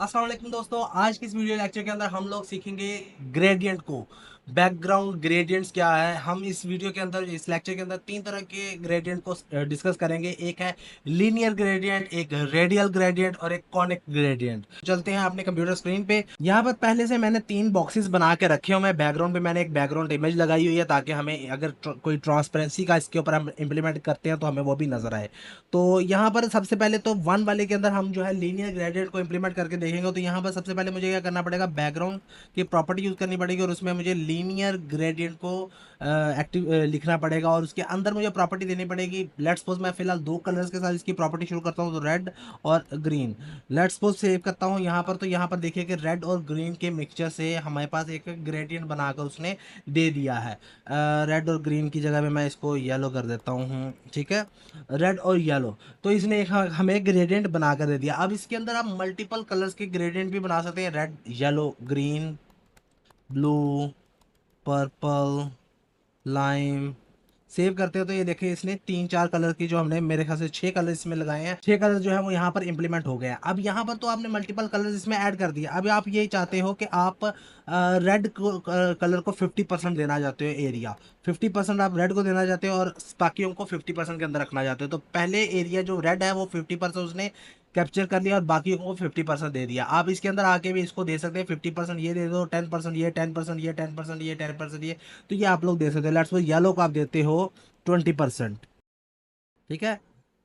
अस्सलाम वालेकुम दोस्तों, आज की इस वीडियो लेक्चर के अंदर हम लोग सीखेंगे ग्रेडियंट को। बैकग्राउंड ग्रेडियंट्स क्या है। हम इस वीडियो के अंदर, इस लेक्चर के अंदर तीन तरह के ग्रेडियंट को डिस्कस करेंगे। एक है लीनियर ग्रेडियंट, एक रेडियल ग्रेडियंट और एक कॉनिक ग्रेडियंट। चलते हैं अपने कंप्यूटर स्क्रीन पे। यहाँ पर पहले से मैंने तीन बॉक्सेस बना के रखे हुए हैं। बैकग्राउंड पे मैंने एक बैकग्राउंड इमेज लगाई हुई है ताकि हमें अगर कोई ट्रांसपेरेंसी का इसके ऊपर हम इंप्लीमेंट करते हैं तो हमें वो भी नजर आए। तो यहाँ पर सबसे पहले तो वन वाले के अंदर हम जो है लीनियर ग्रेडियंट को इंप्लीमेंट करके देखेंगे। तो यहाँ पर सबसे पहले मुझे क्या करना पड़ेगा, बैकग्राउंड की प्रॉपर्टी यूज करनी पड़ेगी और उसमें मुझे लीनियर ग्रेडियंट को एक्टिव लिखना पड़ेगा और उसके अंदर मुझे प्रॉपर्टी देनी पड़ेगी। लेट्स सपोज मैं फिलहाल दो कलर्स के साथ इसकी प्रॉपर्टी शुरू करता हूँ, तो रेड और ग्रीन। लेट्स सपोज सेव करता हूँ यहाँ पर। तो यहाँ पर देखिए कि रेड और ग्रीन के मिक्सचर से हमारे पास एक ग्रेडियंट बनाकर उसने दे दिया है। रेड और ग्रीन की जगह पे मैं इसको येलो कर देता हूँ, ठीक है। रेड और येलो, तो इसने एक हमें ग्रेडियंट बना कर दे दिया। अब इसके अंदर आप मल्टीपल कलर्स के ग्रेडियंट भी बना सकते हैं, red, yellow, green, blue, purple, lime. Save करते हो तो ये देखिए इसने तीन चार कलर की, जो हमने मेरे ख्याल से छह कलर इसमें लगाए हैं, छह कलर जो है वो यहाँ पर इंप्लीमेंट हो गए हैं। अब यहाँ पर तो आपने मल्टीपल कलर इसमें ऐड कर दिया। अब आप ये चाहते हो कि आप रेड कलर को 50% देना चाहते हो एरिया, 50% आप रेड को देना चाहते हो और बाकियों को 50% के अंदर रखना चाहते हो। तो पहले एरिया जो रेड है वो 50% उसने कैप्चर कर लिया और बाकियों को 50% दे दिया। आप इसके अंदर आके भी इसको दे सकते हैं, 50% ये दे दो, 10% ये, 10% ये, 10% ये, 10% ये। तो ये आप लोग दे सकते हो। लेट्स सपोज येलो को आप देते हो 20%, ठीक है।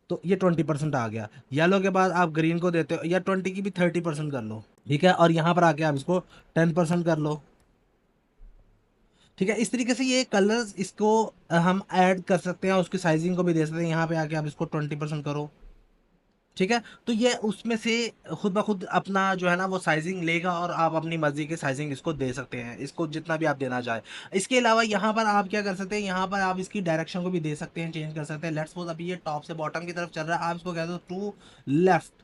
तो ये 20% आ गया। येलो के बाद आप ग्रीन को देते हो, या 20 की भी 30% कर लो, ठीक है। और यहाँ पर आके आप इसको 10% कर लो, ठीक है। इस तरीके से ये कलर्स इसको हम ऐड कर सकते हैं, उसकी साइजिंग को भी दे सकते हैं। यहाँ पे आके आप इसको 20% करो, ठीक है। तो ये उसमें से खुद ब खुद अपना जो है ना वो साइजिंग लेगा और आप अपनी मर्जी की साइजिंग इसको दे सकते हैं, इसको जितना भी आप देना चाहे। इसके अलावा यहाँ पर आप क्या कर सकते हैं, यहाँ पर आप इसकी डायरेक्शन को भी दे सकते हैं, चेंज कर सकते हैं। लेट्स सपोज अभी ये टॉप से बॉटम की तरफ चल रहा है, आप इसको कह दो टू लेफ्ट,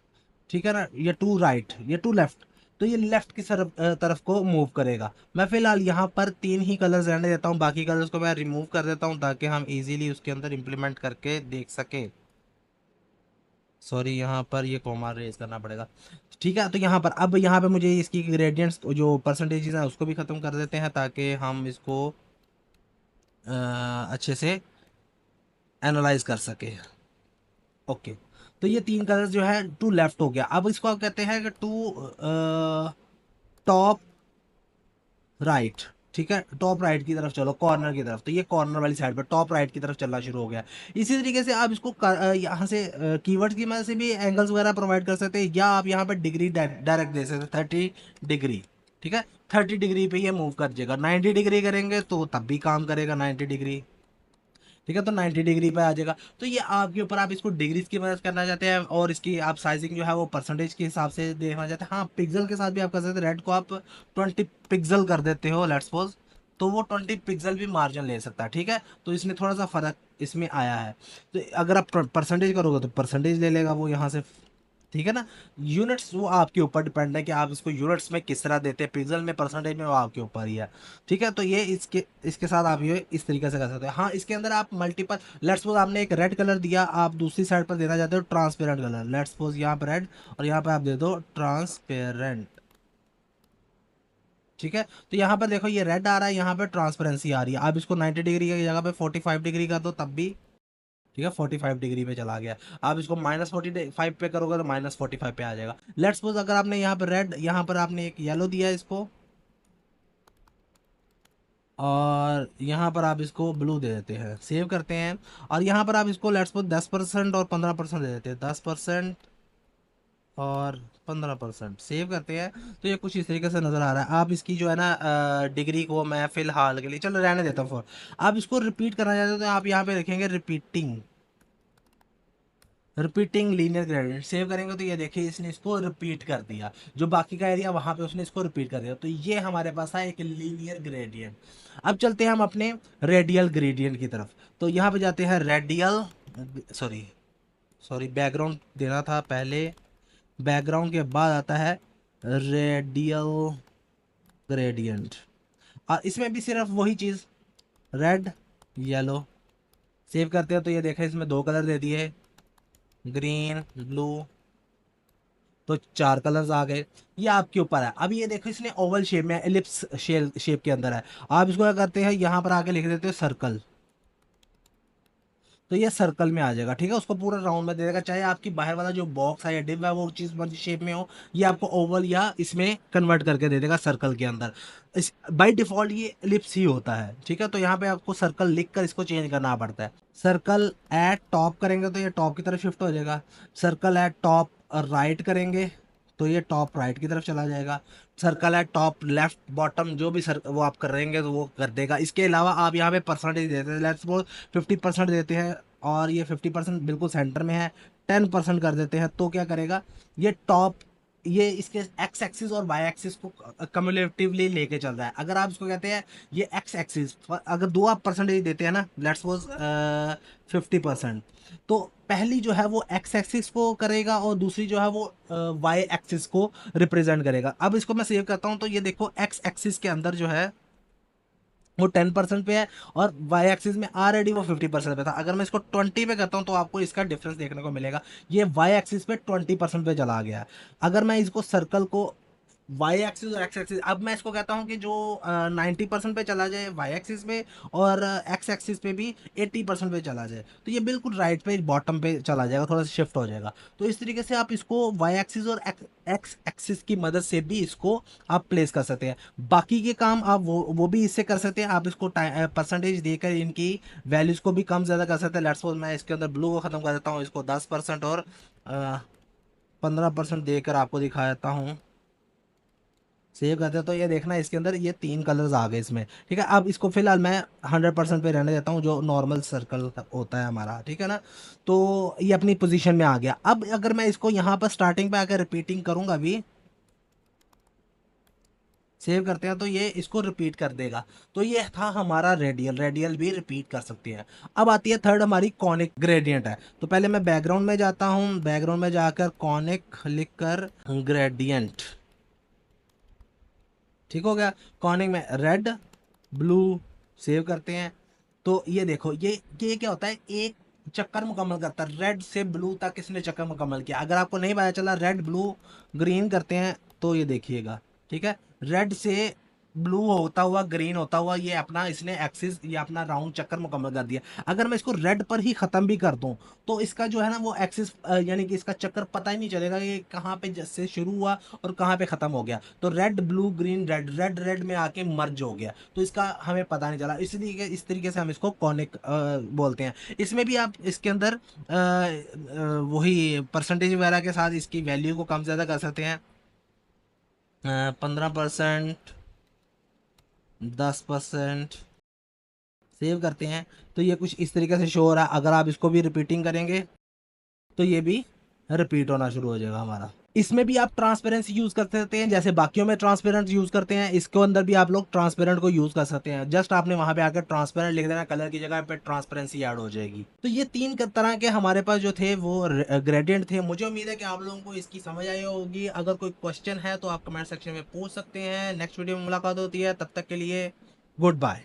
ठीक है ना, ये टू राइट, ये टू लेफ्ट। तो ये लेफ्ट की तरफ को मूव करेगा। मैं फिलहाल यहाँ पर तीन ही कलर्स रहने देता हूँ, बाकी कलर्स को मैं रिमूव कर देता हूँ ताकि हम इजीली उसके अंदर इंप्लीमेंट करके देख सके। सॉरी, यहाँ पर ये कॉमा रेज करना पड़ेगा, ठीक है। तो यहाँ पर अब यहाँ पे मुझे इसकी ग्रेडियंट्स जो परसेंटेजेस हैं उसको भी ख़त्म कर देते हैं ताकि हम इसको अच्छे से एनालाइज कर सके। ओके, तो ये तीन कलर्स जो है टू लेफ्ट हो गया। अब इसको आप कहते हैं कि टू टॉप राइट, ठीक है। टॉप राइट की तरफ चलो, कॉर्नर की तरफ। तो ये कॉर्नर वाली साइड पर टॉप राइट की तरफ चलना शुरू हो गया। इसी तरीके से आप इसको यहाँ से कीवर्ड्स की मदद से भी एंगल्स वगैरह प्रोवाइड कर सकते हैं, या आप यहाँ पर डिग्री डायरेक्ट दे सकते हैं, 30 डिग्री, ठीक है। 30 डिग्री पे ये मूव कर जाएगा। 90 डिग्री करेंगे तो तब भी काम करेगा 90 डिग्री, ठीक है। तो 90 डिग्री पे आ जाएगा। तो ये आपके ऊपर, आप इसको डिग्रीज की मदद करना चाहते हैं और इसकी आप साइजिंग जो है वो परसेंटेज के हिसाब से देखना चाहते हैं। हाँ, पिक्सल के साथ भी आप कर सकते हैं। रेड को आप 20 पिक्सल कर देते हो लेट्स सपोज, तो वो 20 पिक्सल भी मार्जिन ले सकता है, ठीक है। तो इसमें थोड़ा सा फर्क इसमें आया है। तो अगर आप परसेंटेज करोगे तो परसेंटेज ले लेगा वो यहाँ से, ठीक है ना। यूनिट्स वो आपके ऊपर डिपेंड है कि आप इसको यूनिट्स में किस तरह देते हैं, पिक्सल में, परसेंटेज में, वो आपके ऊपर ही है, ठीक है। तो ये इसके इसके साथ आप ये इस तरीके से कर सकते हैं। हाँ, इसके अंदर आप मल्टीपल, लेट्स सपोज आपने एक रेड कलर दिया, आप दूसरी साइड पर देना चाहते हो ट्रांसपेरेंट कलर। लेट्स सपोज यहाँ पर रेड और यहाँ पर आप दे दो ट्रांसपेरेंट, ठीक है। तो यहाँ पर देखो ये रेड आ रहा है, यहाँ पे ट्रांसपेरेंसी आ रही है। आप इसको 90 डिग्री की जगह पे 45 डिग्री कर दो तब भी, ठीक है। 45 डिग्री पे चला गया। आप इसको -45 पे करोगे तो -45 पे आ जाएगा। लेट्स सपोज अगर आपने यहाँ पर रेड, यहाँ पर आपने एक येलो दिया इसको, और यहाँ पर आप इसको ब्लू दे देते हैं, सेव करते हैं। और यहाँ पर आप इसको लेट्स सपोज 10% और 15% दे देते हैं, 10% और 15%, सेव करते हैं। तो ये कुछ इस तरीके से नज़र आ रहा है। आप इसकी जो है ना डिग्री को मैं फ़िलहाल के लिए चलो रहने देता हूँ। आप इसको रिपीट करना चाहते हो तो आप यहाँ पे लिखेंगे repeating, repeating linear gradient. Save करेंगे तो ये देखिए इसने इसको रिपीट कर दिया, जो बाकी का एरिया वहां पे उसने इसको रिपीट कर दिया। तो ये हमारे पास है एक लीनियर ग्रेडियंट। अब चलते हैं हम अपने रेडियल ग्रेडियंट की तरफ। तो यहाँ पे जाते हैं रेडियल, सॉरी सॉरी, बैकग्राउंड देना था पहले, बैकग्राउंड के बाद आता है रेडियल ग्रेडियंट। और इसमें भी सिर्फ वही चीज़, रेड, येलो। सेव करते हैं तो ये देखें इसमें दो कलर दे दिए, ग्रीन, ब्लू। तो 4 कलर्स आ गए। ये आपके ऊपर है। अब ये देखो इसने ओवल शेप में, एलिप्स शेप के अंदर है। आप इसको क्या करते हैं, यहाँ पर आके लिख देते हो सर्कल, तो ये सर्कल में आ जाएगा। ठीक है, उसको पूरा राउंड में दे देगा। चाहे आपकी बाहर वाला जो बॉक्स है या डिव है वो चीज मर्जी शेप में हो, ये आपको ओवल या इसमें कन्वर्ट करके दे देगा सर्कल के अंदर। इस बाय डिफॉल्ट ये एलिप्स ही होता है। ठीक है, तो यहाँ पे आपको सर्कल लिख कर इसको चेंज करना पड़ता है। सर्कल एट टॉप करेंगे तो ये टॉप की तरफ शिफ्ट हो जाएगा। सर्कल एट टॉप राइट करेंगे तो ये टॉप राइट की तरफ चला जाएगा। सर्कल है टॉप लेफ्ट बॉटम, जो भी सर वो आप करेंगे तो वो कर देगा। इसके अलावा आप यहाँ पे परसेंटेज देते हैं, लेट्स सपोज 50% देते हैं और ये 50% बिल्कुल सेंटर में है, 10% कर देते हैं, तो क्या करेगा ये टॉप, ये इसके एक्स एक्सिस और वाई एक्सिस को कम्युलेटिवली लेके चल रहा है। अगर आप इसको कहते हैं ये एक्स एक्सिस, अगर दो आप परसेंटेज देते हैं ना, लेट्स सपोज 50%, तो पहली जो है वो एक्स एक्सिस को करेगा और दूसरी जो है वो वाई एक्सिस को रिप्रेजेंट करेगा। अब इसको मैं सेव करता हूँ तो ये देखो एक्स एक्सिस के अंदर जो है वो 10% पे है और वाई एक्सिस में ऑलरेडी वो 50% पे था। अगर मैं इसको 20 पे करता हूँ तो आपको इसका डिफरेंस देखने को मिलेगा, ये वाई एक्सिस पे 20% पे चला गया है। अगर मैं इसको सर्कल को वाई एक्सिस और एक्स एक्सिस, अब मैं इसको कहता हूँ कि जो 90% पे चला जाए वाई एक्सिस पे, और एक्स एक्सिस पे भी 80% पे चला जाए, तो ये बिल्कुल राइट पे बॉटम पे चला जाएगा, थोड़ा सा शिफ्ट हो जाएगा। तो इस तरीके से आप इसको वाई एक्सिस और एक्स एक्सिस की मदद से भी इसको आप प्लेस कर सकते हैं। बाकी के काम आप वो भी इससे कर सकते हैं। आप इसको परसेंटेज देकर इनकी वैल्यूज को भी कम ज़्यादा कर सकते हैं। लेट्स सपोज मैं इसके अंदर ब्लू को ख़त्म कर देता हूँ, इसको 10% और 15% देकर आपको दिखा देता हूँ। सेव करते हैं तो ये देखना इसके अंदर ये 3 कलर्स आ गए इसमें। ठीक है, अब इसको फिलहाल मैं 100% पे रहने देता हूँ, जो नॉर्मल सर्कल होता है हमारा। ठीक है ना, तो ये अपनी पोजीशन में आ गया। अब अगर मैं इसको यहाँ पर स्टार्टिंग पे आकर रिपीटिंग करूँगा अभी, सेव करते हैं तो ये इसको रिपीट कर देगा। तो ये था हमारा रेडियल, रेडियल भी रिपीट कर सकते हैं। अब आती है थर्ड हमारी कॉनिक ग्रेडियंट है। तो पहले मैं बैकग्राउंड में जाता हूँ, बैकग्राउंड में जाकर कॉनिक लिख कर ग्रेडियंट, ठीक हो गया। कॉर्निंग में रेड ब्लू, सेव करते हैं। तो ये देखो ये क्या होता है, एक चक्कर मुकम्मल करता है। रेड से ब्लू तक इसने चक्कर मुकम्मल किया। अगर आपको नहीं पता चला रेड ब्लू ग्रीन करते हैं तो ये देखिएगा। ठीक है, रेड से ब्लू होता हुआ ग्रीन होता हुआ ये अपना इसने एक्सिस या अपना राउंड चक्कर मुकम्मल कर दिया। अगर मैं इसको रेड पर ही ख़त्म भी कर दूं तो इसका जो है ना वो एक्सिस यानी कि इसका चक्कर पता ही नहीं चलेगा कि कहाँ पे जैसे शुरू हुआ और कहाँ पे ख़त्म हो गया। तो red blue green red, red red में आके मर्ज हो गया, तो इसका हमें पता नहीं चला। इसलिए इस तरीके से हम इसको कॉनिक बोलते हैं। इसमें भी आप इसके अंदर वही परसेंटेज वगैरह के साथ इसकी वैल्यू को कम ज़्यादा कर सकते हैं। 15%, 10%, सेव करते हैं तो ये कुछ इस तरीके से शो हो रहा है। अगर आप इसको भी रिपीटिंग करेंगे तो ये भी रिपीट होना शुरू हो जाएगा हमारा। इसमें भी आप ट्रांसपेरेंसी यूज कर सकते हैं, जैसे बाकियों में ट्रांसपेरेंट यूज करते हैं, इसके अंदर भी आप लोग ट्रांसपेरेंट को यूज कर सकते हैं। जस्ट आपने वहां पे आकर ट्रांसपेरेंट लिख देना, कलर की जगह पे ट्रांसपेरेंसी ऐड हो जाएगी। तो ये 3 तरह के हमारे पास जो थे वो ग्रेडियंट थे। मुझे उम्मीद है कि आप लोगों को इसकी समझ आई होगी। अगर कोई क्वेश्चन है तो आप कमेंट सेक्शन में पूछ सकते हैं। नेक्स्ट वीडियो में मुलाकात होती है, तब तक के लिए गुड बाय।